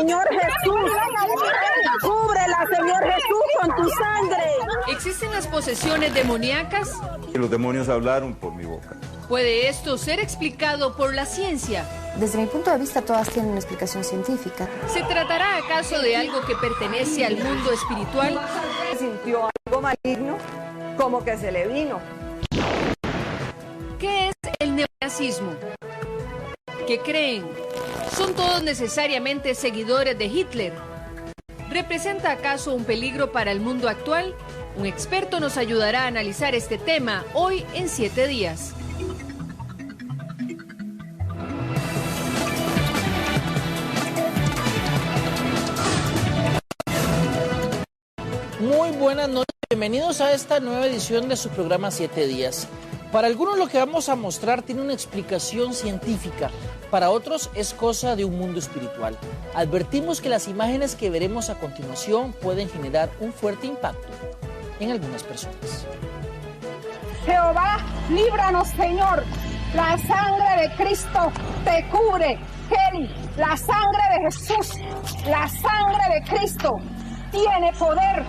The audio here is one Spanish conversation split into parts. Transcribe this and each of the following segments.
Señor Jesús. Cúbrela, Señor Jesús, con tu sangre. ¿Existen las posesiones demoníacas? Los demonios hablaron por mi boca. ¿Puede esto ser explicado por la ciencia? Desde mi punto de vista, todas tienen una explicación científica. ¿Se tratará acaso de algo que pertenece al mundo espiritual? Sintió algo maligno, como que se le vino. ¿Qué es el neonazismo? ¿Qué creen? ¿Son todos necesariamente seguidores de Hitler? ¿Representa acaso un peligro para el mundo actual? Un experto nos ayudará a analizar este tema hoy en 7 días. Muy buenas noches, bienvenidos a esta nueva edición de su programa 7 días. Para algunos lo que vamos a mostrar tiene una explicación científica, para otros es cosa de un mundo espiritual. Advertimos que las imágenes que veremos a continuación pueden generar un fuerte impacto en algunas personas. Jehová, líbranos, Señor. La sangre de Cristo te cubre. Kelly, la sangre de Jesús, la sangre de Cristo tiene poder.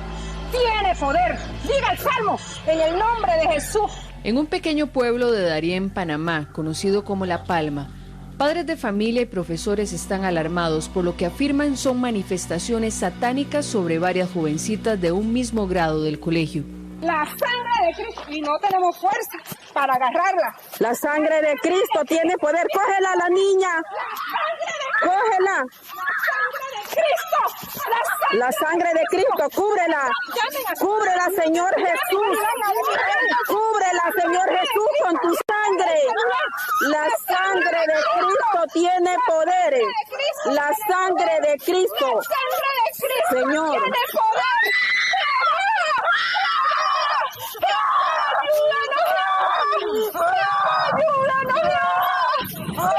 Tiene poder. Diga el salmo en el nombre de Jesús. En un pequeño pueblo de Darién, Panamá, conocido como La Palma, padres de familia y profesores están alarmados por lo que afirman son manifestaciones satánicas sobre varias jovencitas de un mismo grado del colegio. La sangre de Cristo, y no tenemos fuerza para agarrarla. La sangre de Cristo tiene poder. Cógela, la niña. Cógela. La sangre de Cristo, cúbrela. Cúbrela, Señor Jesús. Cúbrela, Señor Jesús, con tu sangre. La sangre de Cristo tiene poderes. La sangre de Cristo. Señor.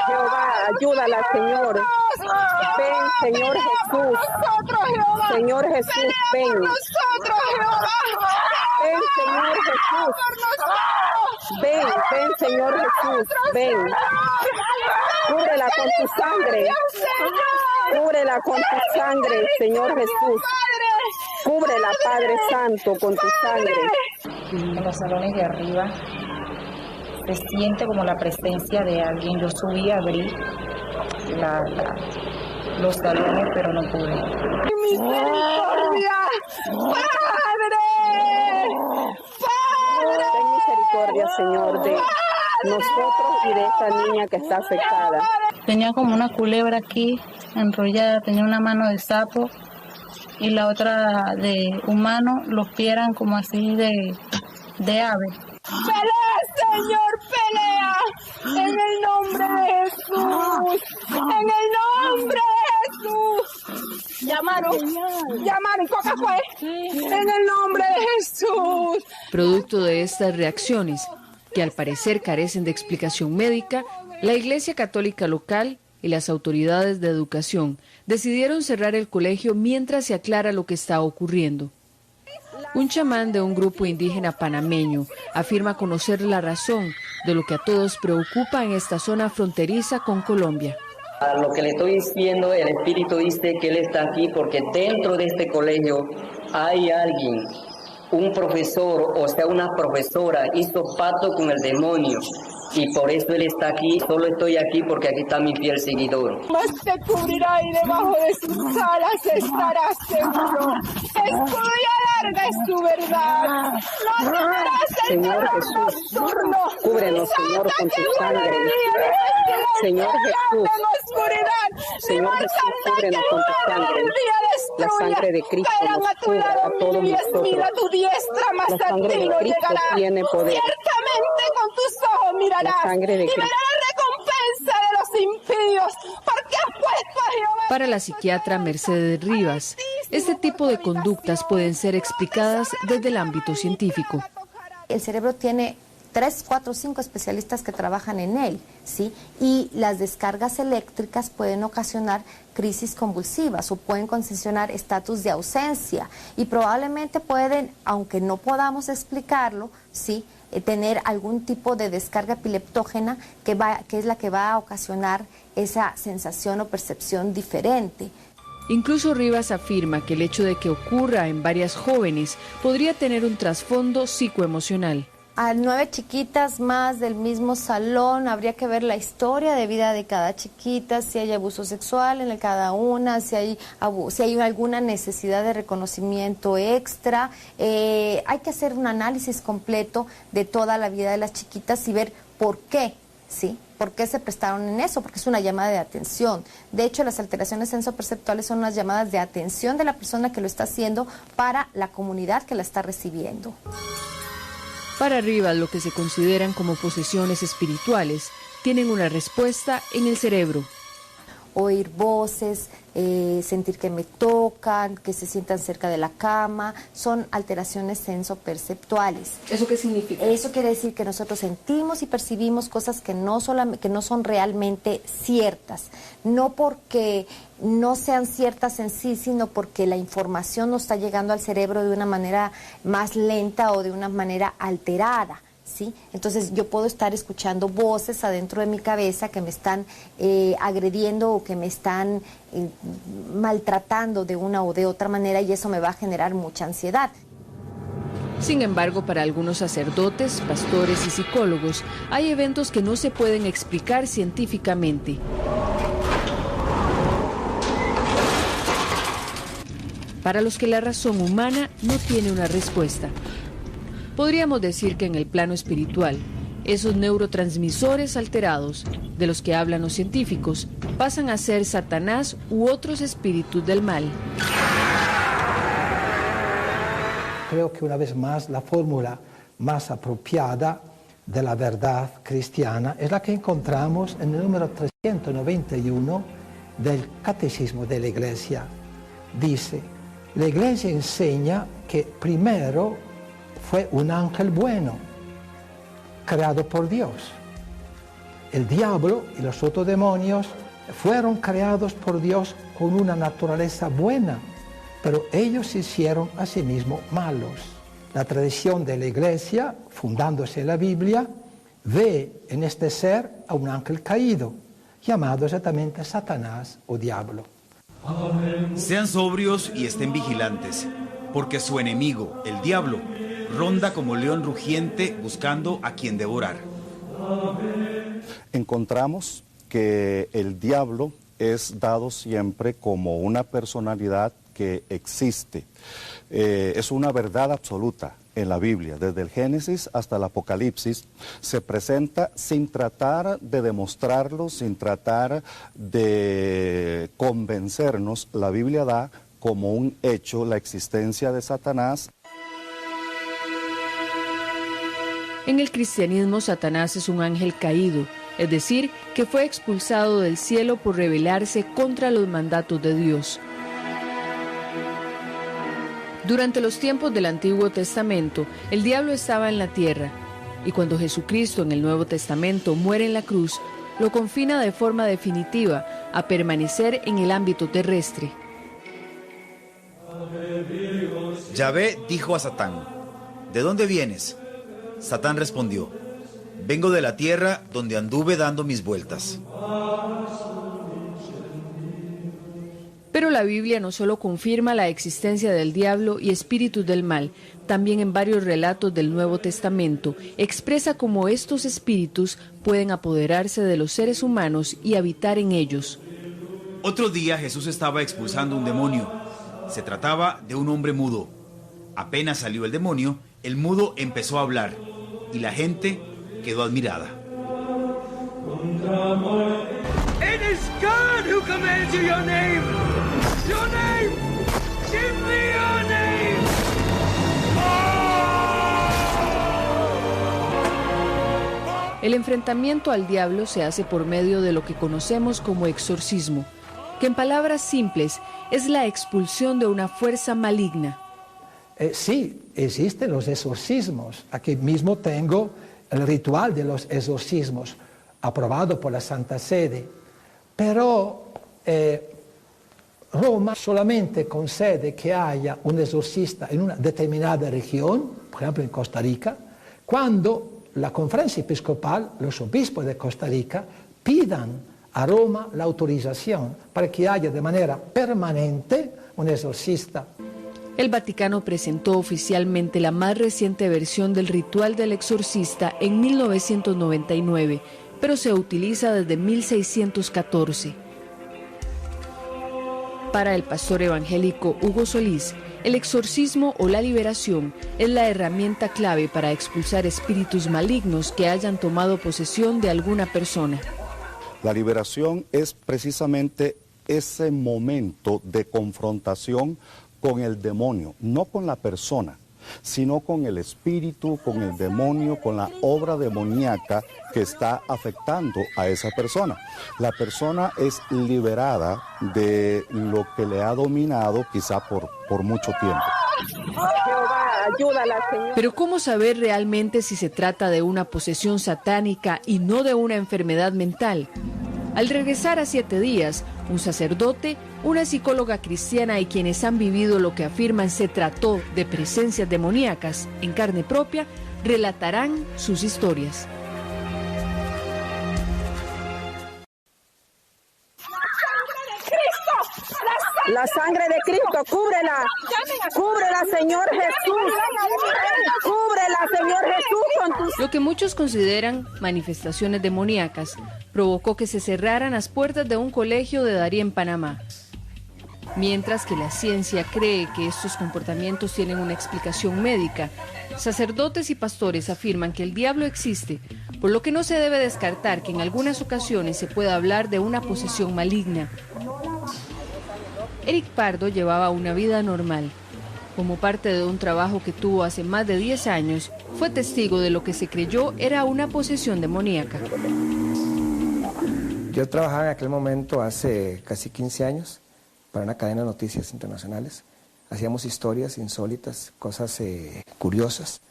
Jehová, ayúdala, Señor. Ven, Señor Jesús. Señor Jesús, ven. Ven, Señor Jesús. Ven, Señor Jesús, ven. Cúbrela con tu sangre. Cúbrela con tu sangre, Señor Jesús. Cúbrela, Padre Santo, con tu sangre. En los salones de arriba se siente como la presencia de alguien. Yo subí a abrir los salones, pero no pude. ¡Misericordia! ¡Padre! ¡Padre! Ten misericordia, Señor, de nosotros y de esta niña que está afectada. Tenía como una culebra aquí enrollada, tenía una mano de sapo y la otra de humano, los pies eran como así de ave. ¡Pelea, Señor, pelea! En el nombre de Jesús. En el nombre de Jesús. Llamaron, ¿coca fue? En el nombre de Jesús. Producto de estas reacciones, que al parecer carecen de explicación médica, la Iglesia Católica local y las autoridades de educación decidieron cerrar el colegio mientras se aclara lo que está ocurriendo. Un chamán de un grupo indígena panameño afirma conocer la razón de lo que a todos preocupa en esta zona fronteriza con Colombia. A lo que le estoy diciendo, el Espíritu dice que Él está aquí porque dentro de este colegio hay alguien, un profesor, o sea, una profesora, hizo pacto con el demonio. Y por eso Él está aquí, solo estoy aquí porque aquí está mi fiel seguidor. Más te cubrirá y debajo de sus alas estarás seguro. Escudo larga es tu verdad. No temerás el terror nocturno. Cúbrenos, Señor, con tu sangre. Señor Jesús. Señor Jesús, cúbrenos con tu sangre. La sangre de Cristo nos cubre a todos nosotros. La sangre de Cristo tiene poder. Ciertamente con tus ojos mirarás. La sangre de y Cristo. verás la recompensa de los impíos, porque has puesto a Jehová. Para la psiquiatra Mercedes Rivas, este tipo de conductas pueden ser explicadas desde el ámbito científico. El cerebro tiene 3, 4, 5 especialistas que trabajan en él, ¿sí? Y las descargas eléctricas pueden ocasionar crisis convulsivas o pueden ocasionar estatus de ausencia y probablemente pueden, aunque no podamos explicarlo, ¿sí?, tener algún tipo de descarga epileptógena que es la que va a ocasionar esa sensación o percepción diferente. Incluso Rivas afirma que el hecho de que ocurra en varias jóvenes podría tener un trasfondo psicoemocional. A 9 chiquitas más del mismo salón, habría que ver la historia de vida de cada chiquita, si hay abuso sexual en cada una, si hay alguna necesidad de reconocimiento extra. Hay que hacer un análisis completo de toda la vida de las chiquitas y ver por qué, ¿sí? ¿Por qué se prestaron en eso? Porque es una llamada de atención. De hecho, las alteraciones sensoperceptuales son unas llamadas de atención de la persona que lo está haciendo para la comunidad que la está recibiendo. Para Rivas, lo que se consideran como posesiones espirituales tienen una respuesta en el cerebro. Oír voces, sentir que me tocan, que se sientan cerca de la cama, son alteraciones sensoperceptuales. ¿Eso qué significa? Eso quiere decir que nosotros sentimos y percibimos cosas que no son realmente ciertas, no porque no sean ciertas en sí, sino porque la información no está llegando al cerebro de una manera más lenta o de una manera alterada. ¿Sí? Entonces yo puedo estar escuchando voces adentro de mi cabeza que me están agrediendo o que me están maltratando de una o de otra manera, y eso me va a generar mucha ansiedad. Sin embargo, para algunos sacerdotes, pastores y psicólogos, hay eventos que no se pueden explicar científicamente. Para los que la razón humana no tiene una respuesta. Podríamos decir que en el plano espiritual, esos neurotransmisores alterados, de los que hablan los científicos, pasan a ser Satanás u otros espíritus del mal. Creo que una vez más la fórmula más apropiada de la verdad cristiana es la que encontramos en el número 391 del Catecismo de la Iglesia. Dice, la Iglesia enseña que primero fue un ángel bueno, creado por Dios. El diablo y los otros demonios fueron creados por Dios con una naturaleza buena, pero ellos se hicieron a sí mismos malos. La tradición de la Iglesia, fundándose en la Biblia, ve en este ser a un ángel caído, llamado exactamente Satanás o diablo. Sean sobrios y estén vigilantes, porque su enemigo, el diablo, ronda como león rugiente buscando a quien devorar. Encontramos que el diablo es dado siempre como una personalidad que existe. Es una verdad absoluta en la Biblia. Desde el Génesis hasta el Apocalipsis se presenta sin tratar de demostrarlo, sin tratar de convencernos. La Biblia da como un hecho la existencia de Satanás. En el cristianismo, Satanás es un ángel caído, es decir, que fue expulsado del cielo por rebelarse contra los mandatos de Dios. Durante los tiempos del Antiguo Testamento, el diablo estaba en la tierra, y cuando Jesucristo en el Nuevo Testamento muere en la cruz, lo confina de forma definitiva a permanecer en el ámbito terrestre. Yahvé dijo a Satán, ¿de dónde vienes? Satán respondió, vengo de la tierra donde anduve dando mis vueltas. Pero la Biblia no solo confirma la existencia del diablo y espíritus del mal, también en varios relatos del Nuevo Testamento expresa cómo estos espíritus pueden apoderarse de los seres humanos y habitar en ellos. Otro día Jesús estaba expulsando un demonio. Se trataba de un hombre mudo. Apenas salió el demonio, el mudo empezó a hablar y la gente quedó admirada. It is God who commands you your name. Your name. Give me your name. El enfrentamiento al diablo se hace por medio de lo que conocemos como exorcismo, que en palabras simples es la expulsión de una fuerza maligna. Sí, existen los exorcismos. Aquí mismo tengo el ritual de los exorcismos, aprobado por la Santa Sede. Pero Roma solamente concede que haya un exorcista en una determinada región, por ejemplo en Costa Rica, cuando la conferencia episcopal, los obispos de Costa Rica, pidan a Roma la autorización para que haya de manera permanente un exorcista. El Vaticano presentó oficialmente la más reciente versión del ritual del exorcista en 1999, pero se utiliza desde 1614. Para el pastor evangélico Hugo Solís, el exorcismo o la liberación es la herramienta clave para expulsar espíritus malignos que hayan tomado posesión de alguna persona. La liberación es precisamente ese momento de confrontación con el demonio, no con la persona, sino con el espíritu, con el demonio, con la obra demoníaca que está afectando a esa persona. La persona es liberada de lo que le ha dominado quizá por mucho tiempo. Pero ¿cómo saber realmente si se trata de una posesión satánica y no de una enfermedad mental? Al regresar a 7 días, un sacerdote, una psicóloga cristiana y quienes han vivido lo que afirman se trató de presencias demoníacas en carne propia, relatarán sus historias. La sangre de Cristo, cúbrela, cúbrela, Señor Jesús, cúbrela, Señor Jesús, con tus... Lo que muchos consideran manifestaciones demoníacas provocó que se cerraran las puertas de un colegio de Darién, Panamá. Mientras que la ciencia cree que estos comportamientos tienen una explicación médica, sacerdotes y pastores afirman que el diablo existe, por lo que no se debe descartar que en algunas ocasiones se pueda hablar de una posesión maligna. Eric Pardo llevaba una vida normal. Como parte de un trabajo que tuvo hace más de 10 años, fue testigo de lo que se creyó era una posesión demoníaca. Yo trabajaba en aquel momento hace casi 15 años para una cadena de noticias internacionales. Hacíamos historias insólitas, cosas curiosas.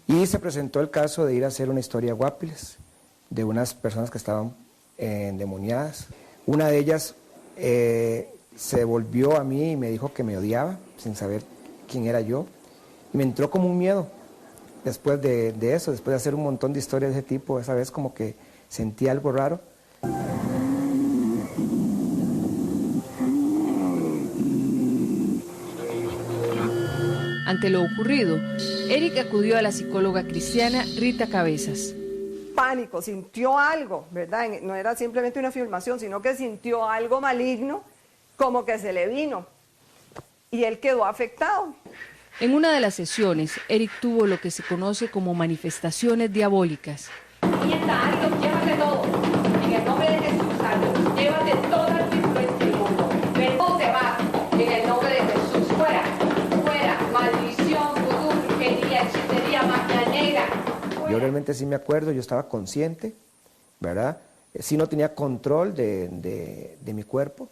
Y se presentó el caso de ir a hacer una historia a Guapiles, de unas personas que estaban endemoniadas. Una de ellas se volvió a mí y me dijo que me odiaba, sin saber quién era yo. Y me entró como un miedo después de eso, después de hacer un montón de historias de ese tipo. Esa vez como que sentí algo raro. Ante lo ocurrido, Eric acudió a la psicóloga cristiana Rita Cabezas. Pánico, sintió algo, ¿verdad? No era simplemente una filmación, sino que sintió algo maligno, como que se le vino, y él quedó afectado. En una de las sesiones, Eric tuvo lo que se conoce como manifestaciones diabólicas. Ahí está, Ariel, llévate todo. En el nombre de Jesús, Ariel, llévate toda la influencia del mundo. Ven, te vas. En el nombre de Jesús, fuera, fuera. Maldición, vudú, brujería, hechicería, magia negra. Yo realmente sí me acuerdo, yo estaba consciente, ¿verdad? Sí no tenía control de mi cuerpo.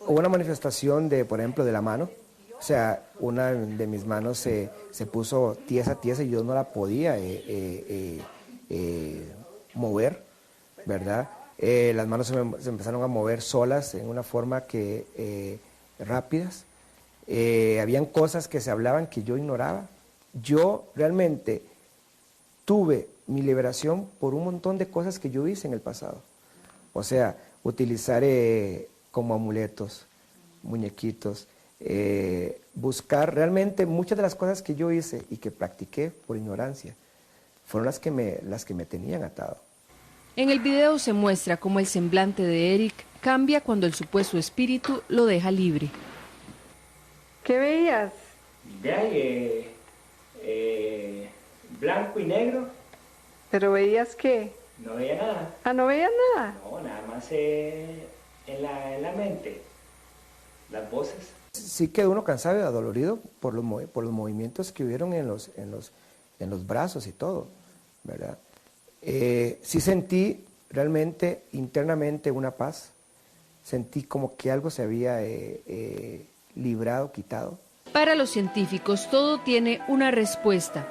Hubo una manifestación de, por ejemplo, de la mano. O sea, una de mis manos se puso tiesa y yo no la podía mover, ¿verdad? Las manos se empezaron a mover solas en una forma que rápidas. Habían cosas que se hablaban que yo ignoraba. Yo realmente tuve mi liberación por un montón de cosas que yo hice en el pasado. O sea, utilizar como amuletos, muñequitos, buscar realmente muchas de las cosas que yo hice y que practiqué por ignorancia fueron las que me tenían atado. En el video se muestra cómo el semblante de Eric cambia cuando el supuesto espíritu lo deja libre. ¿Qué veías? De ahí, blanco y negro. ¿Pero veías qué? No veía nada. Ah, ¿no veías nada? No, nada más en la mente, las voces. Sí quedó uno cansado y adolorido por los movimientos que hubieron en los brazos y todo, ¿verdad? Sí sentí realmente internamente una paz, sentí como que algo se había librado, quitado. Para los científicos todo tiene una respuesta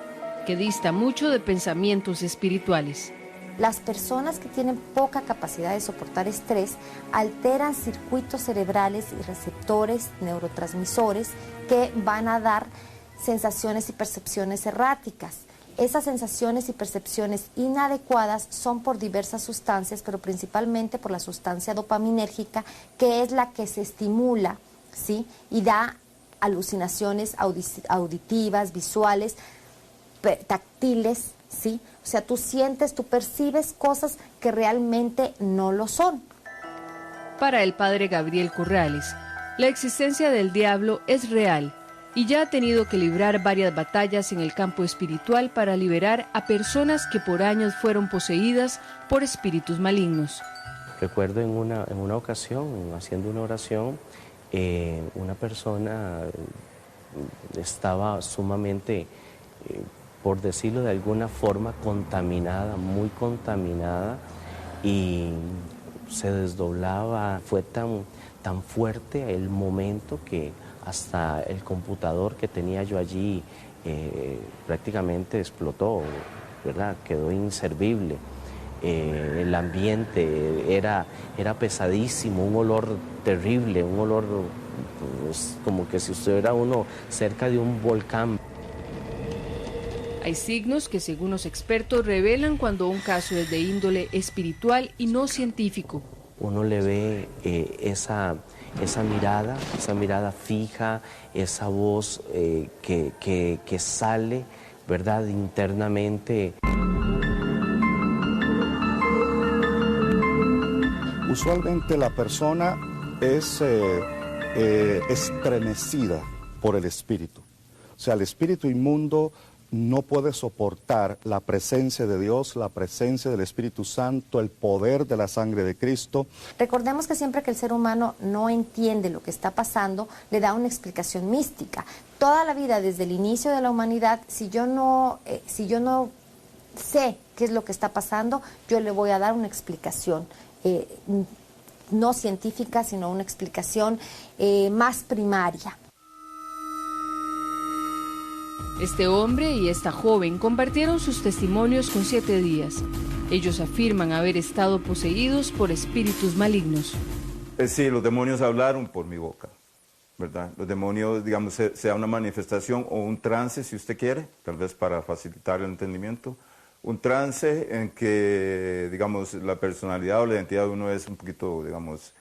que dista mucho de pensamientos espirituales. Las personas que tienen poca capacidad de soportar estrés alteran circuitos cerebrales y receptores neurotransmisores que van a dar sensaciones y percepciones erráticas. esas sensaciones y percepciones inadecuadas son por diversas sustancias, pero principalmente por la sustancia dopaminérgica, que es la que se estimula, ¿sí? Y da alucinaciones auditivas, visuales, táctiles, ¿sí? O sea, tú sientes, tú percibes cosas que realmente no lo son. Para el padre Gabriel Corrales, la existencia del diablo es real y ya ha tenido que librar varias batallas en el campo espiritual para liberar a personas que por años fueron poseídas por espíritus malignos. Recuerdo en una ocasión, haciendo una oración, una persona estaba sumamente, por decirlo de alguna forma, contaminada, muy contaminada, y se desdoblaba. Fue tan fuerte el momento que hasta el computador que tenía yo allí prácticamente explotó, ¿verdad? Quedó inservible. El ambiente era pesadísimo, un olor terrible, un olor como que si estuviera uno cerca de un volcán. Hay signos que, según los expertos, revelan cuando un caso es de índole espiritual y no científico. Uno le ve esa mirada fija, esa voz que sale, ¿verdad?, internamente. Usualmente la persona es estremecida por el espíritu. O sea, el espíritu inmundo no puede soportar la presencia de Dios, la presencia del Espíritu Santo, el poder de la sangre de Cristo. Recordemos que siempre que el ser humano no entiende lo que está pasando, le da una explicación mística. Toda la vida, desde el inicio de la humanidad, si yo no sé qué es lo que está pasando, yo le voy a dar una explicación no científica, sino una explicación más primaria. Este hombre y esta joven compartieron sus testimonios con 7 días. Ellos afirman haber estado poseídos por espíritus malignos. Sí, los demonios hablaron por mi boca, ¿verdad? Los demonios, digamos, sea una manifestación o un trance, si usted quiere, tal vez para facilitar el entendimiento. Un trance en que, digamos, la personalidad o la identidad de uno es un poquito, digamos,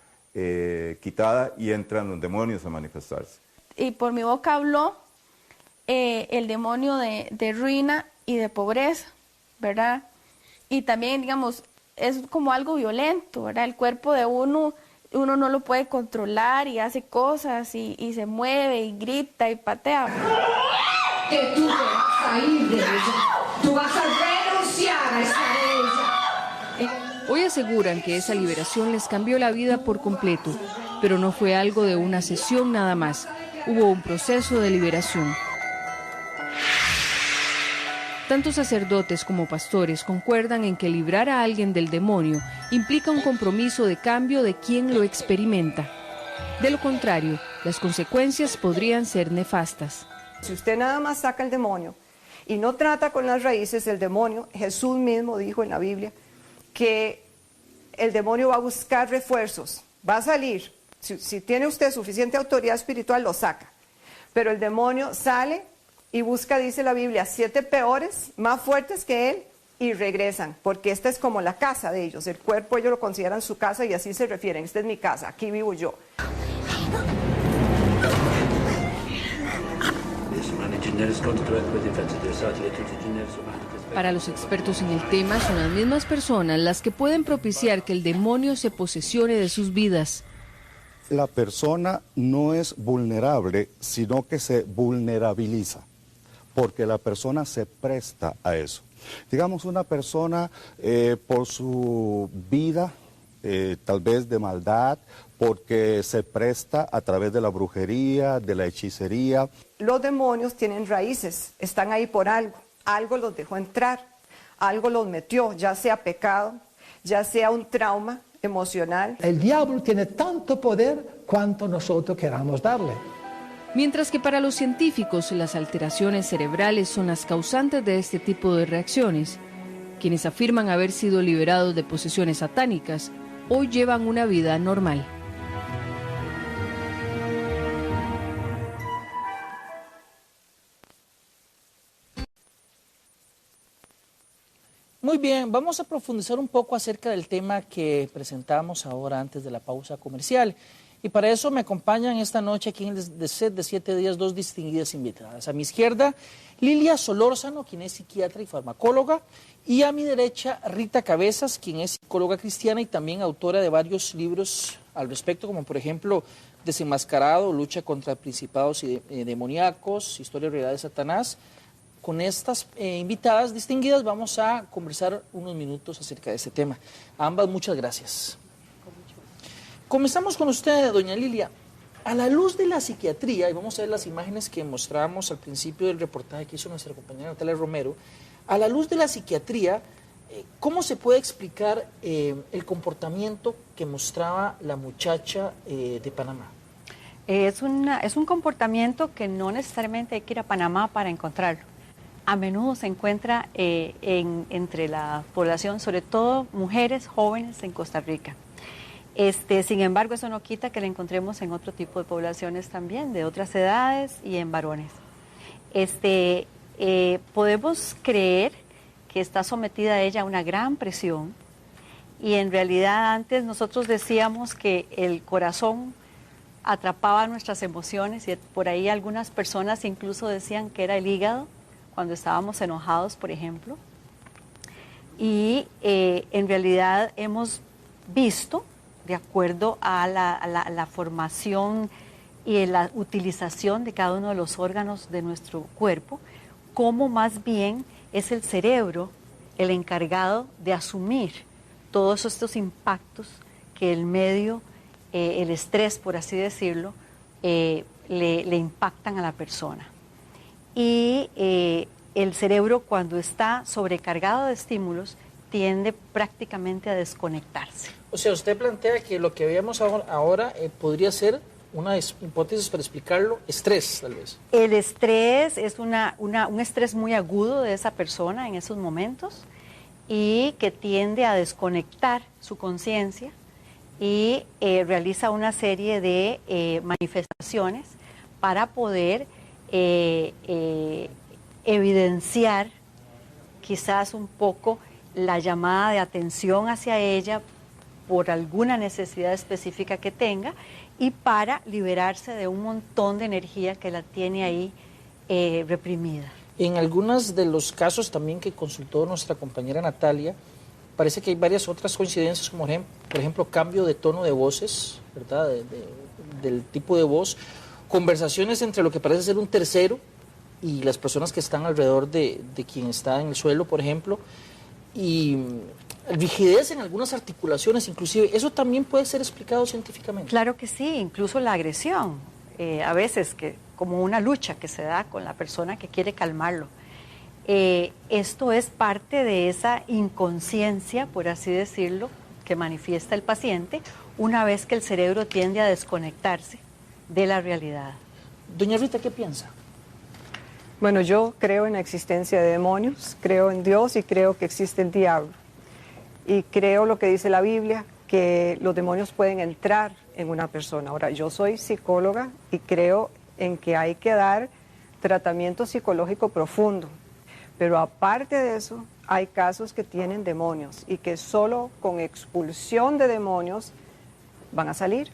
quitada y entran los demonios a manifestarse. Y por mi boca habló el demonio de ruina y de pobreza, ¿verdad? Y también, digamos, es como algo violento, ¿verdad? El cuerpo de uno no lo puede controlar y hace cosas y se mueve y grita y patea. Que tú te vas a ir de ella, tú vas a renunciar a estar de ella. Hoy aseguran que esa liberación les cambió la vida por completo, pero no fue algo de una sesión nada más, hubo un proceso de liberación. Tanto sacerdotes como pastores concuerdan en que librar a alguien del demonio implica un compromiso de cambio de quien lo experimenta. De lo contrario, las consecuencias podrían ser nefastas. Si usted nada más saca el demonio y no trata con las raíces del demonio, Jesús mismo dijo en la Biblia que el demonio va a buscar refuerzos, va a salir. Si tiene usted suficiente autoridad espiritual, lo saca. Pero el demonio sale y busca, dice la Biblia, 7 peores, más fuertes que él, y regresan, porque esta es como la casa de ellos. El cuerpo ellos lo consideran su casa y así se refieren. Esta es mi casa, aquí vivo yo. Para los expertos en el tema, son las mismas personas las que pueden propiciar que el demonio se posesione de sus vidas. La persona no es vulnerable, sino que se vulnerabiliza, porque la persona se presta a eso. Digamos, una persona por su vida, tal vez de maldad, porque se presta a través de la brujería, de la hechicería. Los demonios tienen raíces, están ahí por algo. Algo los dejó entrar, algo los metió, ya sea pecado, ya sea un trauma emocional. El diablo tiene tanto poder cuanto nosotros queramos darle. Mientras que para los científicos las alteraciones cerebrales son las causantes de este tipo de reacciones, quienes afirman haber sido liberados de posesiones satánicas, hoy llevan una vida normal. Muy bien, vamos a profundizar un poco acerca del tema que presentamos ahora antes de la pausa comercial. Y para eso me acompañan esta noche aquí en el set de 7 días 2 distinguidas invitadas. A mi izquierda, Lilia Solórzano, quien es psiquiatra y farmacóloga, y a mi derecha, Rita Cabezas, quien es psicóloga cristiana y también autora de varios libros al respecto, como por ejemplo Desenmascarado, Lucha contra Principados y Demoníacos, Historia Real de Satanás. Con estas invitadas distinguidas vamos a conversar unos minutos acerca de este tema. A ambas muchas gracias. Comenzamos con usted, doña Lilia. A la luz de la psiquiatría, y vamos a ver las imágenes que mostrábamos al principio del reportaje que hizo nuestra compañera Natalia Romero, a la luz de la psiquiatría, ¿cómo se puede explicar el comportamiento que mostraba la muchacha de Panamá? Es un comportamiento que no necesariamente hay que ir a Panamá para encontrarlo. A menudo se encuentra entre la población, sobre todo mujeres jóvenes en Costa Rica. Sin embargo, eso no quita que la encontremos en otro tipo de poblaciones también, de otras edades y en varones. Podemos creer que está sometida a ella a una gran presión y en realidad antes nosotros decíamos que el corazón atrapaba nuestras emociones y por ahí algunas personas incluso decían que era el hígado cuando estábamos enojados, por ejemplo. Y en realidad hemos visto, de acuerdo a la formación y la utilización de cada uno de los órganos de nuestro cuerpo, cómo más bien es el cerebro el encargado de asumir todos estos impactos que el medio, el estrés, por así decirlo, le impactan a la persona. Y el cerebro, cuando está sobrecargado de estímulos, tiende prácticamente a desconectarse. O sea, usted plantea que lo que veíamos ahora podría ser una hipótesis para explicarlo, estrés, tal vez. El estrés es un estrés muy agudo de esa persona en esos momentos y que tiende a desconectar su conciencia y realiza una serie de manifestaciones para poder evidenciar quizás un poco la llamada de atención hacia ella por alguna necesidad específica que tenga y para liberarse de un montón de energía que la tiene ahí reprimida. En algunos de los casos también que consultó nuestra compañera Natalia, parece que hay varias otras coincidencias, como por ejemplo cambio de tono de voces, ¿verdad? Del tipo de voz, conversaciones entre lo que parece ser un tercero y las personas que están alrededor de quien está en el suelo, por ejemplo, y rigidez en algunas articulaciones, inclusive. ¿Eso también puede ser explicado científicamente? Claro que sí, incluso la agresión, a veces como una lucha que se da con la persona que quiere calmarlo. Esto es parte de esa inconsciencia, por así decirlo, que manifiesta el paciente una vez que el cerebro tiende a desconectarse de la realidad. Doña Rita, ¿qué piensa? Bueno, yo creo en la existencia de demonios, creo en Dios y creo que existe el diablo. Y creo lo que dice la Biblia, que los demonios pueden entrar en una persona. Ahora, yo soy psicóloga y creo en que hay que dar tratamiento psicológico profundo. Pero aparte de eso, hay casos que tienen demonios y que solo con expulsión de demonios van a salir.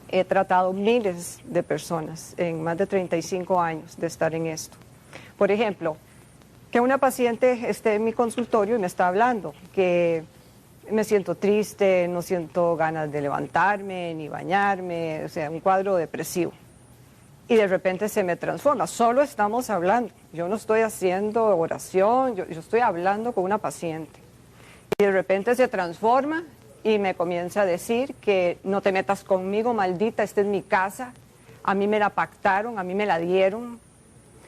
He tratado miles de personas en más de 35 años de estar en esto. Por ejemplo, que una paciente esté en mi consultorio y me está hablando que me siento triste, no siento ganas de levantarme, ni bañarme, o sea, un cuadro depresivo. Y de repente se me transforma, solo estamos hablando. Yo no estoy haciendo oración, yo estoy hablando con una paciente. Y de repente se transforma y me comienza a decir que no te metas conmigo, maldita, esta es mi casa, a mí me la pactaron, a mí me la dieron.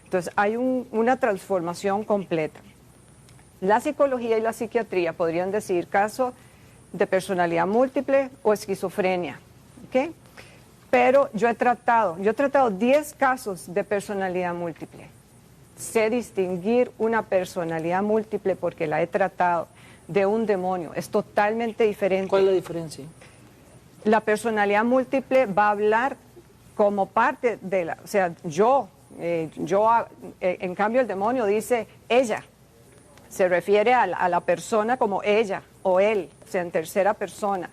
Entonces hay una transformación completa. La psicología y la psiquiatría podrían decir caso de personalidad múltiple o esquizofrenia, ¿ok? Pero yo he tratado 10 casos de personalidad múltiple. Sé distinguir una personalidad múltiple porque la he tratado de un demonio. Es totalmente diferente. ¿Cuál es la diferencia? La personalidad múltiple va a hablar como parte de la... O sea, en cambio el demonio dice ella. se refiere a la persona como ella o él, o sea, en tercera persona.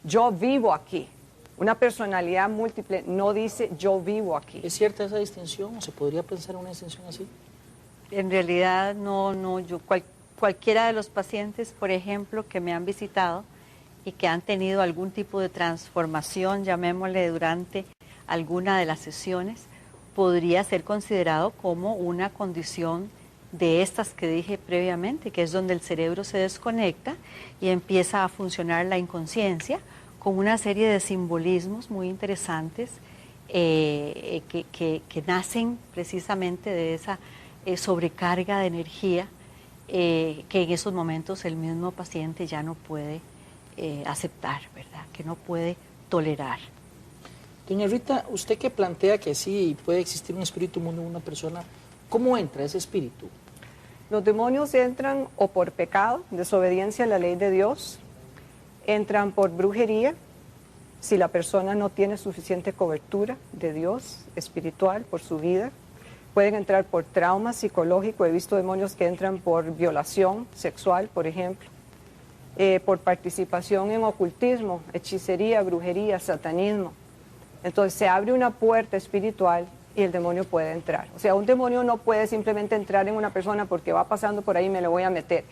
Yo vivo aquí. Una personalidad múltiple no dice yo vivo aquí. ¿Es cierta esa distinción o se podría pensar en una distinción así? En realidad no, cualquiera de los pacientes, por ejemplo, que me han visitado y que han tenido algún tipo de transformación, llamémosle, durante alguna de las sesiones, podría ser considerado como una condición de estas que dije previamente, que es donde el cerebro se desconecta y empieza a funcionar la inconsciencia con una serie de simbolismos muy interesantes que nacen precisamente de esa sobrecarga de energía que en esos momentos el mismo paciente ya no puede aceptar, ¿verdad? Que no puede tolerar. Doña Rita, usted que plantea que sí puede existir un espíritu mundo en una persona, ¿cómo entra ese espíritu? Los demonios entran o por pecado, desobediencia a la ley de Dios, entran por brujería, si la persona no tiene suficiente cobertura de Dios espiritual por su vida. Pueden entrar por trauma psicológico, he visto demonios que entran por violación sexual, por ejemplo, por participación en ocultismo, hechicería, brujería, satanismo. Entonces se abre una puerta espiritual y el demonio puede entrar. O sea, un demonio no puede simplemente entrar en una persona porque va pasando por ahí y me lo voy a meter.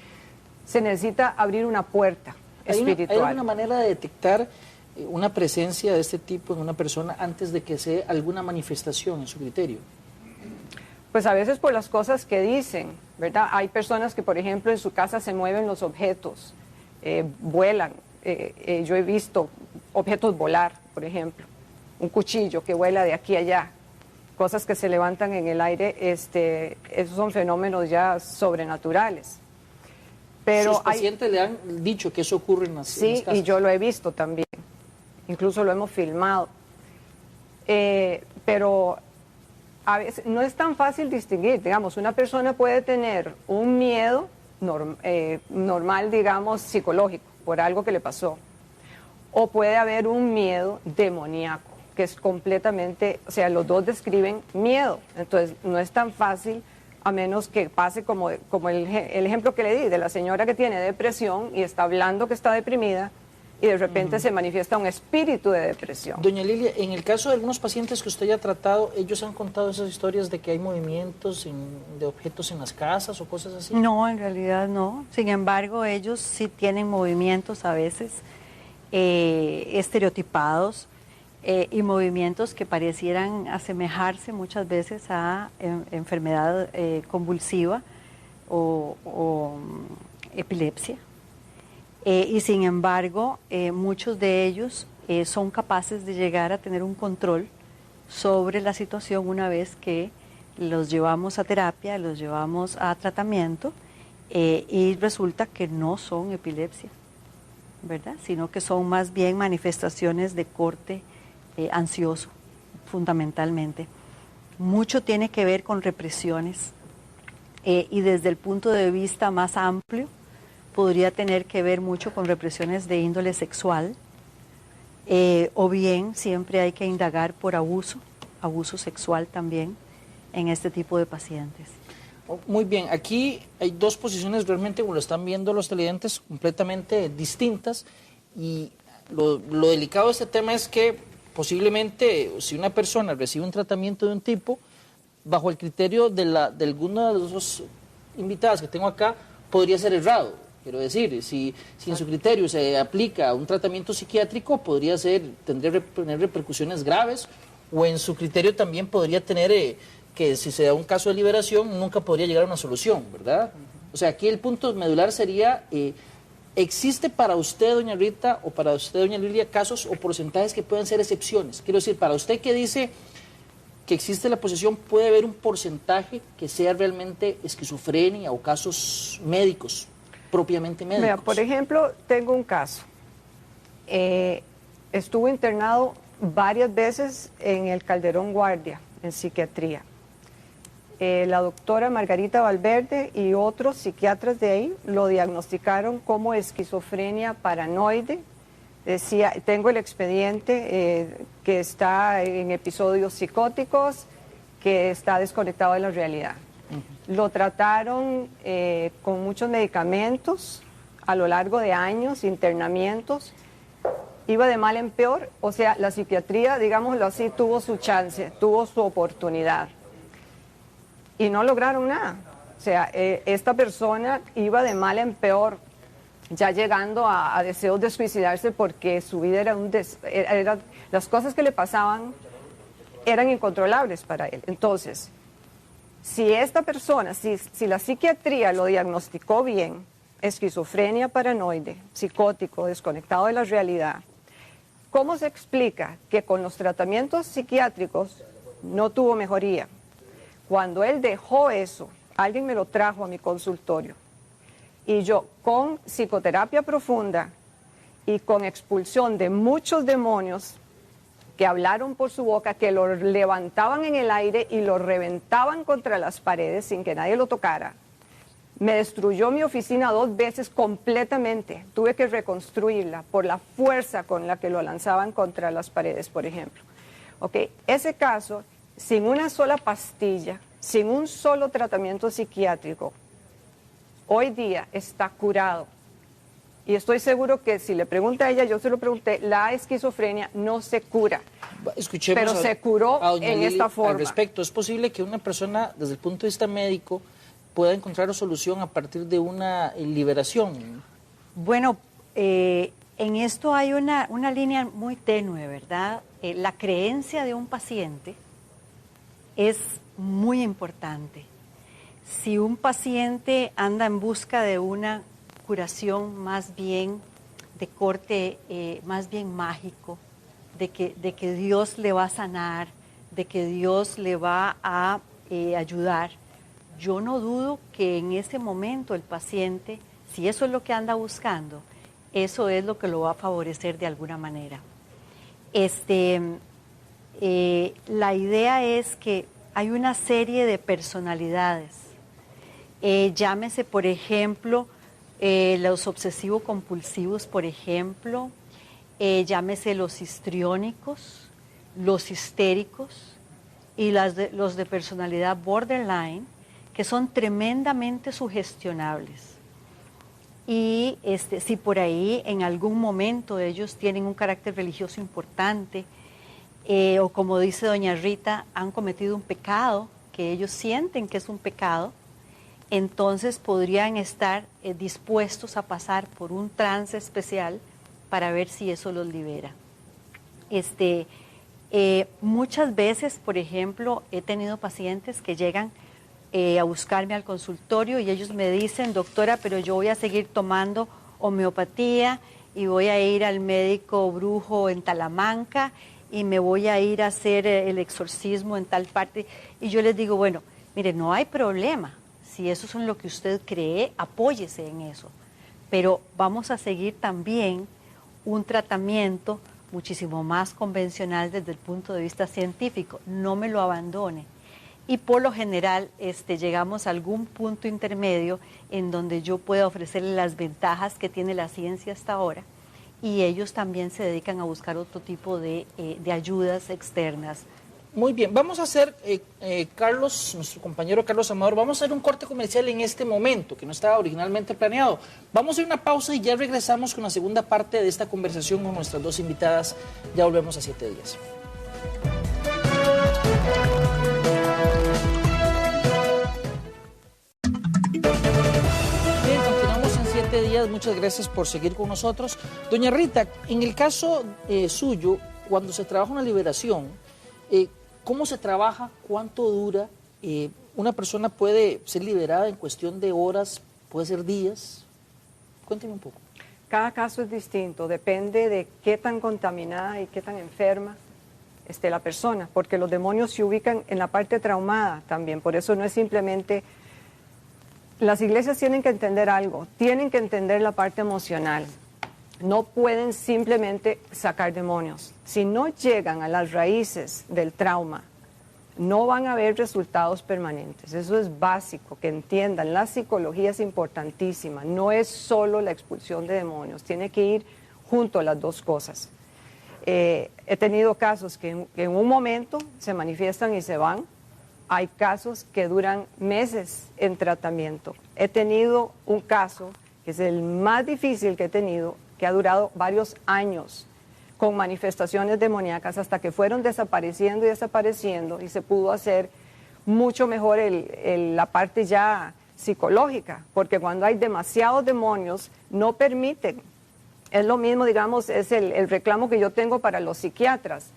Se necesita abrir una puerta espiritual. ¿Hay alguna manera de detectar una presencia de este tipo en una persona antes de que sea alguna manifestación en su criterio? Pues a veces por las cosas que dicen, ¿verdad? Hay personas que, por ejemplo, en su casa se mueven los objetos, vuelan. Yo he visto objetos volar, por ejemplo, un cuchillo que vuela de aquí a allá, cosas que se levantan en el aire, esos son fenómenos ya sobrenaturales. Pero ¿sus pacientes le han dicho que eso ocurre en las casas? Sí, y yo lo he visto también, incluso lo hemos filmado. Pero a veces no es tan fácil distinguir, digamos, una persona puede tener un miedo normal, digamos, psicológico, por algo que le pasó, o puede haber un miedo demoníaco, que es completamente, o sea, los dos describen miedo, entonces no es tan fácil, a menos que pase como el ejemplo que le di, de la señora que tiene depresión y está hablando que está deprimida, y de repente se manifiesta un espíritu de depresión. Doña Lilia, en el caso de algunos pacientes que usted ya ha tratado, ¿ellos han contado esas historias de que hay movimientos de objetos en las casas o cosas así? No, en realidad no. Sin embargo, ellos sí tienen movimientos a veces estereotipados y movimientos que parecieran asemejarse muchas veces a enfermedad convulsiva o epilepsia. Y sin embargo, muchos de ellos son capaces de llegar a tener un control sobre la situación una vez que los llevamos a terapia, los llevamos a tratamiento y resulta que no son epilepsia, ¿verdad? Sino que son más bien manifestaciones de corte ansioso, fundamentalmente. Mucho tiene que ver con represiones y desde el punto de vista más amplio, podría tener que ver mucho con represiones de índole sexual, o bien siempre hay que indagar por abuso sexual también en este tipo de pacientes. Muy bien, aquí hay dos posiciones realmente, como lo están viendo los televidentes, completamente distintas, y lo delicado de este tema es que posiblemente si una persona recibe un tratamiento de un tipo, bajo el criterio de alguna de las dos invitadas que tengo acá, podría ser errado. Quiero decir, si en su criterio se aplica un tratamiento psiquiátrico, tendría repercusiones graves, o en su criterio también podría tener que si se da un caso de liberación, nunca podría llegar a una solución, ¿verdad? O sea, aquí el punto medular sería, ¿existe para usted, doña Rita, o para usted, doña Lilia, casos o porcentajes que puedan ser excepciones? Quiero decir, para usted que dice que existe la posesión, ¿puede haber un porcentaje que sea realmente esquizofrenia o casos médicos? Propiamente médicos. Mira, por ejemplo, tengo un caso. Estuvo internado varias veces en el Calderón Guardia, en psiquiatría. La doctora Margarita Valverde y otros psiquiatras de ahí lo diagnosticaron como esquizofrenia paranoide. Decía, tengo el expediente que está en episodios psicóticos, que está desconectado de la realidad. Lo trataron con muchos medicamentos a lo largo de años, internamientos. Iba de mal en peor, o sea, la psiquiatría, digámoslo así, tuvo su chance, tuvo su oportunidad. Y no lograron nada. O sea, esta persona iba de mal en peor, ya llegando a deseos de suicidarse porque su vida era las cosas que le pasaban eran incontrolables para él. Entonces, si esta persona, si la psiquiatría lo diagnosticó bien, esquizofrenia paranoide, psicótico, desconectado de la realidad, ¿cómo se explica que con los tratamientos psiquiátricos no tuvo mejoría? Cuando él dejó eso, alguien me lo trajo a mi consultorio y yo con psicoterapia profunda y con expulsión de muchos demonios que hablaron por su boca, que lo levantaban en el aire y lo reventaban contra las paredes sin que nadie lo tocara. Me destruyó mi oficina 2 veces completamente. Tuve que reconstruirla por la fuerza con la que lo lanzaban contra las paredes, por ejemplo. Ese caso, sin una sola pastilla, sin un solo tratamiento psiquiátrico, hoy día está curado. Y estoy seguro que si le pregunta a ella, yo se lo pregunté, la esquizofrenia no se cura. Escuchemos pero se curó a doña en Lili esta forma. Al respecto, ¿es posible que una persona, desde el punto de vista médico, pueda encontrar solución a partir de una liberación? Bueno, en esto hay una línea muy tenue, ¿verdad? La creencia de un paciente es muy importante. Si un paciente anda en busca de una curación más bien de corte, más bien mágico, de que Dios le va a sanar, de que Dios le va a ayudar, yo no dudo que en ese momento el paciente, si eso es lo que anda buscando, eso es lo que lo va a favorecer de alguna manera. La idea es que hay una serie de personalidades. Llámese, por ejemplo, los obsesivo-compulsivos, por ejemplo, llámese los histriónicos, los histéricos y los de personalidad borderline, que son tremendamente sugestionables. Y si por ahí en algún momento ellos tienen un carácter religioso importante, o como dice doña Rita, han cometido un pecado, que ellos sienten que es un pecado, entonces podrían estar dispuestos a pasar por un trance especial para ver si eso los libera. Muchas veces, por ejemplo, he tenido pacientes que llegan a buscarme al consultorio y ellos me dicen, doctora, pero yo voy a seguir tomando homeopatía y voy a ir al médico brujo en Talamanca y me voy a ir a hacer el exorcismo en tal parte. Y yo les digo, bueno, mire, no hay problema. Si eso es lo que usted cree, apóyese en eso. Pero vamos a seguir también un tratamiento muchísimo más convencional desde el punto de vista científico. No me lo abandone. Y por lo general llegamos a algún punto intermedio en donde yo pueda ofrecerle las ventajas que tiene la ciencia hasta ahora y ellos también se dedican a buscar otro tipo de ayudas externas. Muy bien, vamos a hacer, Carlos, nuestro compañero Carlos Amador, vamos a hacer un corte comercial en este momento, que no estaba originalmente planeado. Vamos a hacer una pausa y ya regresamos con la segunda parte de esta conversación con nuestras dos invitadas. Ya volvemos a 7 días. Bien, continuamos en 7 días. Muchas gracias por seguir con nosotros. Doña Rita, en el caso suyo, cuando se trabaja una liberación, ¿cómo se trabaja? ¿Cuánto dura? ¿Una persona puede ser liberada en cuestión de horas? ¿Puede ser días? Cuénteme un poco. Cada caso es distinto, depende de qué tan contaminada y qué tan enferma esté la persona, porque los demonios se ubican en la parte traumada también, por eso no es simplemente... Las iglesias tienen que entender algo, tienen que entender la parte emocional. No pueden simplemente sacar demonios. Si no llegan a las raíces del trauma, no van a haber resultados permanentes. Eso es básico, que entiendan. La psicología es importantísima. No es solo la expulsión de demonios. Tiene que ir junto a las dos cosas. He tenido casos que en un momento se manifiestan y se van. hay casos que duran meses en tratamiento. He tenido un caso, que es el más difícil que he tenido, que ha durado varios años, con manifestaciones demoníacas, hasta que fueron desapareciendo y desapareciendo, y se pudo hacer mucho mejor la parte ya psicológica, porque cuando hay demasiados demonios, no permiten. Es lo mismo, digamos, es el reclamo que yo tengo para los psiquiatras,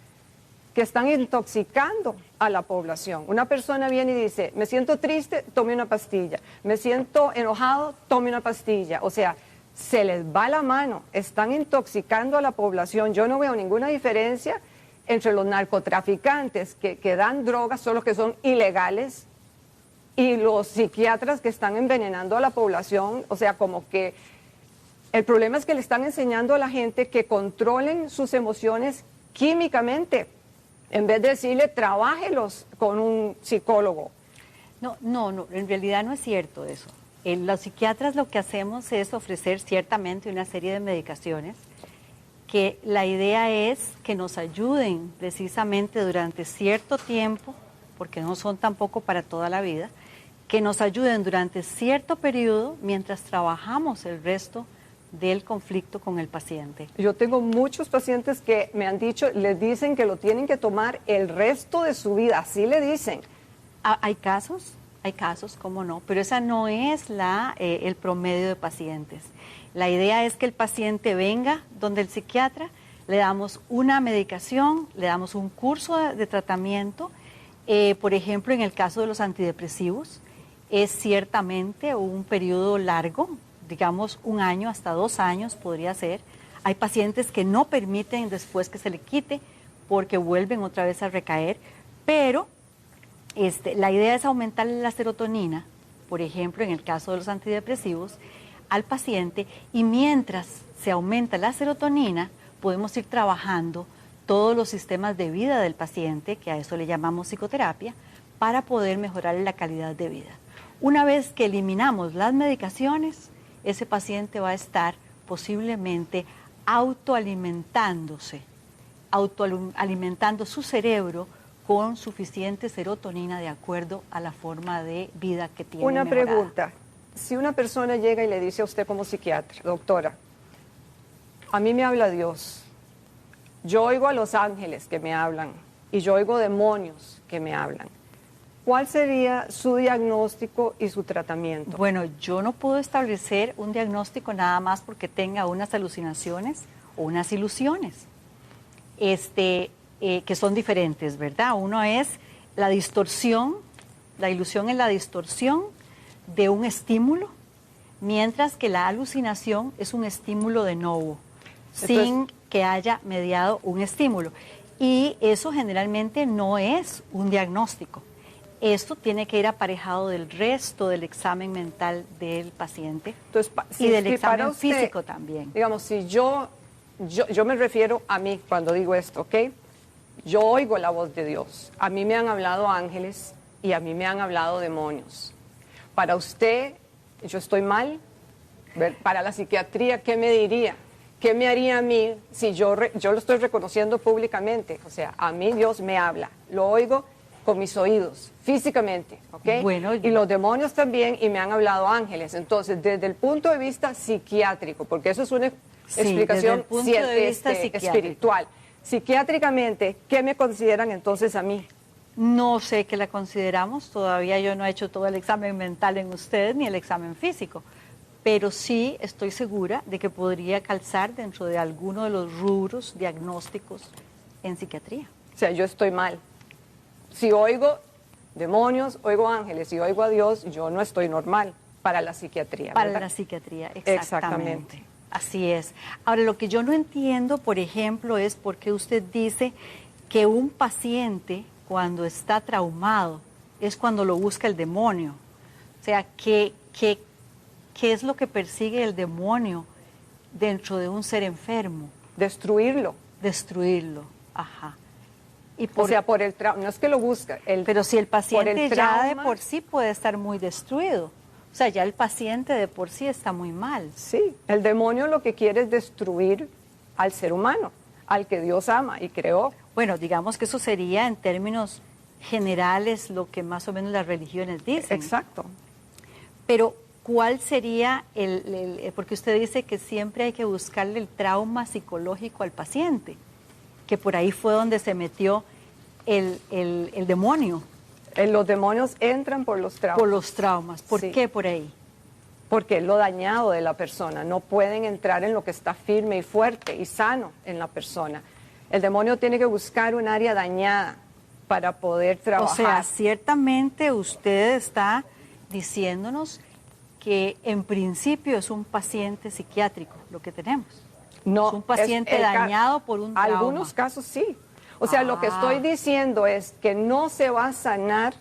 que están intoxicando a la población. Una persona viene y dice, me siento triste, tome una pastilla. Me siento enojado, tome una pastilla. O sea, se les va la mano, están intoxicando a la población. Yo no veo ninguna diferencia entre los narcotraficantes que dan drogas, solo que son ilegales, y los psiquiatras que están envenenando a la población. O sea, como que el problema es que le están enseñando a la gente que controlen sus emociones químicamente, en vez de decirle, trabájelos con un psicólogo. No, en realidad no es cierto eso. Los psiquiatras lo que hacemos es ofrecer ciertamente una serie de medicaciones que la idea es que nos ayuden precisamente durante cierto tiempo, porque no son tampoco para toda la vida, que nos ayuden durante cierto periodo mientras trabajamos el resto del conflicto con el paciente. Yo tengo muchos pacientes que me han dicho, les dicen que lo tienen que tomar el resto de su vida, así le dicen. Hay casos, cómo no, pero esa no es el promedio de pacientes. La idea es que el paciente venga donde el psiquiatra, le damos una medicación, le damos un curso de tratamiento. Por ejemplo, en el caso de los antidepresivos, es ciertamente un periodo largo, digamos 1 año hasta 2 años podría ser. Hay pacientes que no permiten después que se le quite porque vuelven otra vez a recaer, pero la idea es aumentar la serotonina, por ejemplo, en el caso de los antidepresivos, al paciente, y mientras se aumenta la serotonina, podemos ir trabajando todos los sistemas de vida del paciente, que a eso le llamamos psicoterapia, para poder mejorar la calidad de vida. Una vez que eliminamos las medicaciones, ese paciente va a estar posiblemente autoalimentando su cerebro con suficiente serotonina de acuerdo a la forma de vida que tiene. Una mejorada. pregunta, si una persona llega y le dice a usted como psiquiatra, doctora, a mí me habla Dios, yo oigo a los ángeles que me hablan y yo oigo demonios que me hablan, ¿cuál sería su diagnóstico y su tratamiento? Bueno, yo no puedo establecer un diagnóstico nada más porque tenga unas alucinaciones o unas ilusiones, que son diferentes, ¿verdad? Uno es la distorsión, la ilusión es la distorsión de un estímulo, mientras que la alucinación es un estímulo de nuevo, sin que haya mediado un estímulo. Y eso generalmente no es un diagnóstico. Esto tiene que ir aparejado del resto del examen mental del paciente. Entonces, y del examen físico también. Digamos, si yo me refiero a mí cuando digo esto, ¿ok? Yo oigo la voz de Dios. A mí me han hablado ángeles y a mí me han hablado demonios. Para usted, yo estoy mal. Para la psiquiatría, ¿qué me diría? ¿Qué me haría a mí si yo lo estoy reconociendo públicamente? O sea, a mí Dios me habla. Lo oigo con mis oídos, físicamente, ¿ok? Bueno, y los demonios también, y me han hablado ángeles. Entonces, desde el punto de vista psiquiátrico, porque eso es una explicación espiritual. Psiquiátricamente, ¿qué me consideran entonces a mí? No sé qué la consideramos, todavía yo no he hecho todo el examen mental en ustedes ni el examen físico, pero sí estoy segura de que podría calzar dentro de alguno de los rubros diagnósticos en psiquiatría. O sea, yo estoy mal. Si oigo demonios, oigo ángeles y oigo a Dios, yo no estoy normal para la psiquiatría, ¿verdad? Para la psiquiatría, exactamente. Así es. Ahora, lo que yo no entiendo, por ejemplo, es por qué usted dice que un paciente, cuando está traumado, es cuando lo busca el demonio. O sea, ¿qué es lo que persigue el demonio dentro de un ser enfermo? Destruirlo. Destruirlo, ajá. Y o sea, por el trauma, no es que lo busca. Pero si el paciente ya de por sí puede estar muy destruido. O sea, ya el paciente de por sí está muy mal. Sí, el demonio lo que quiere es destruir al ser humano, al que Dios ama y creó. Bueno, digamos que eso sería en términos general es lo que más o menos las religiones dicen. Exacto. Pero, ¿cuál sería porque usted dice que siempre hay que buscarle el trauma psicológico al paciente, que por ahí fue donde se metió el demonio? Los demonios entran por los traumas. Por los traumas. ¿Por Sí. qué por ahí? Porque es lo dañado de la persona. No pueden entrar en lo que está firme y fuerte y sano en la persona. El demonio tiene que buscar un área dañada para poder trabajar. O sea, ciertamente usted está diciéndonos que en principio es un paciente psiquiátrico lo que tenemos. No, es un paciente dañado por un trauma. Algunos casos sí. O sea, lo que estoy diciendo es que no se va a sanar.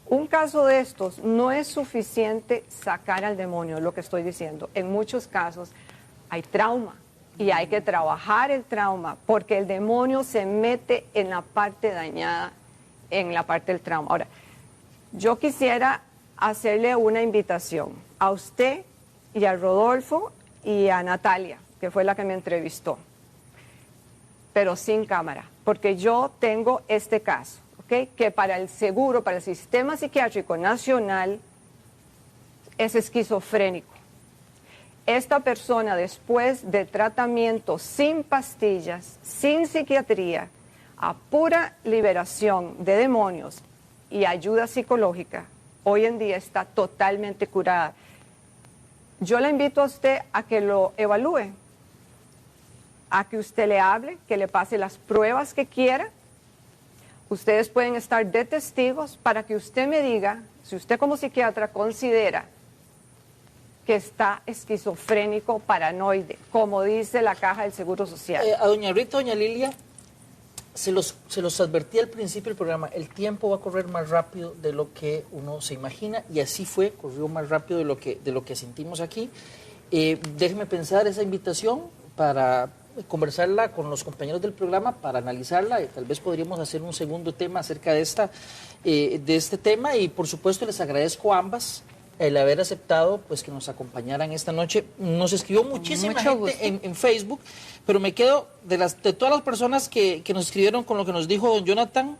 Un caso de estos no es suficiente sacar al demonio, lo que estoy diciendo. En muchos casos hay trauma y hay que trabajar el trauma porque el demonio se mete en la parte dañada, en la parte del trauma. Ahora, yo quisiera hacerle una invitación a usted y a Rodolfo y a Natalia, que fue la que me entrevistó, pero sin cámara, porque yo tengo este caso, ¿ok? Que para el seguro, para el Sistema Psiquiátrico Nacional, es esquizofrénico. Esta persona, después de tratamiento sin pastillas, sin psiquiatría, a pura liberación de demonios y ayuda psicológica, hoy en día está totalmente curada. Yo le invito a usted a que lo evalúe, a que usted le hable, que le pase las pruebas que quiera. Ustedes pueden estar de testigos para que usted me diga si usted como psiquiatra considera que está esquizofrénico, paranoide, como dice la Caja del Seguro Social. A doña Rita, doña Lilia, se los advertí al principio del programa, el tiempo va a correr más rápido de lo que uno se imagina, y así fue, corrió más rápido de lo que sentimos aquí. Déjeme pensar esa invitación para conversarla con los compañeros del programa, para analizarla, y tal vez podríamos hacer un segundo tema acerca de este tema, y por supuesto les agradezco a ambas el haber aceptado pues que nos acompañaran esta noche. Nos escribió muchísima gente en Facebook, pero me quedo de todas las personas que nos escribieron con lo que nos dijo don Jonathan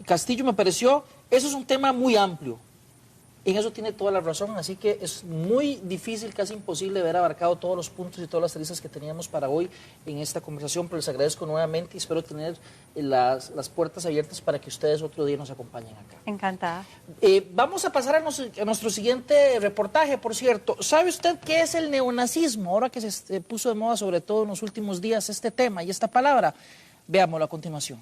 Castillo. Me pareció, eso es un tema muy amplio, en eso tiene toda la razón, así que es muy difícil, casi imposible haber abarcado todos los puntos y todas las aristas que teníamos para hoy en esta conversación, pero les agradezco nuevamente y espero tener las puertas abiertas para que ustedes otro día nos acompañen acá. Encantada. Vamos a pasar a nuestro siguiente reportaje, por cierto. ¿Sabe usted qué es el neonazismo? Ahora que se puso de moda, sobre todo en los últimos días, este tema y esta palabra, veámoslo a continuación.